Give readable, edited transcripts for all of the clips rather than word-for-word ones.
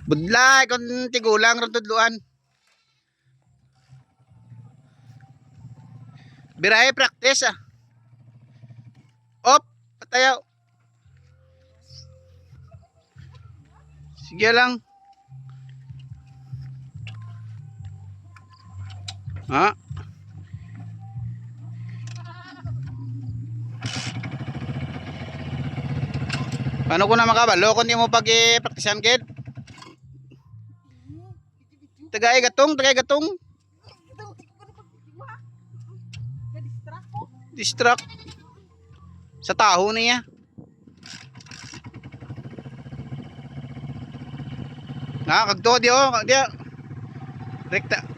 Budlay kon tigulang ron tudluan. Biray practice ah. Op, patayaw. Sige lang. Ha? Paano ko na makabalo kung di mo pag-practicean kid? Tagay gatong. Distract. Sa taho niya. Kagto di oh, di.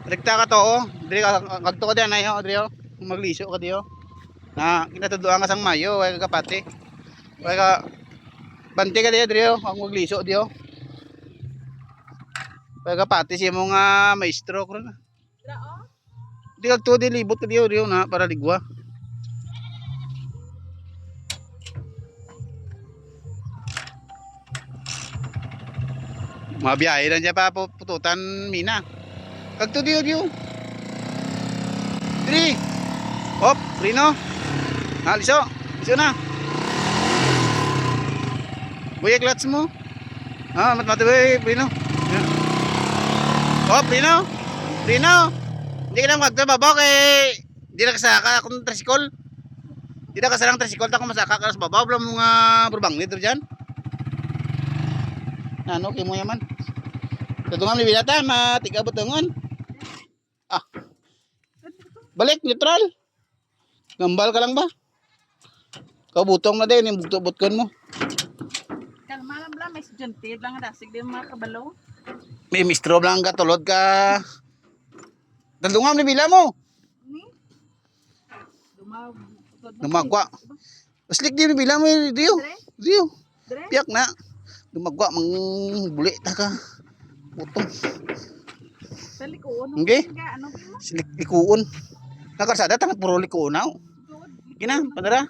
Rekta ka to oh. Diri kagto ka diyan ayo, diri oh. Magliso ka di oh. Kinatuduan ka sang mayo, way ka pati. Way ka bante ka diri oh, ang magliso di oh. Way ka pati si mga maestro kro na. Di kagto di libot ka di oh, na para ligwa. Mabiyahe lang siya pa pututan mina. Kagto diyo. Diri. Op, Rino. Liso na. Buya clutch mo. Mati boy, Rino. Op, Rino. Hindi ka lang magtrabaho kay di na kasaka akong tricycle. Di na kasarang tricycle ta kung masaka ka sa babaw blang mga burbang nito dyan. Ano kay mo yaman? Tutungan ni binata matiga butungon. Balik neutral. Gambal ka lang ba? Kabutong na din yung butong mo. Kalma lang bla, may estudyante lang dasig din mga kabalo. May mistro lang ka tulod ka. Tandungam ni bila mo. Ni? Dumagwa. Aslik din ni bila mo Dio. Piyak na. Dumagwa mang buli ta ka. Butong. Salikuon. Okay. Ano ba? Silik likuon. Nakarsada tangat puro likuon na. Gina, padara.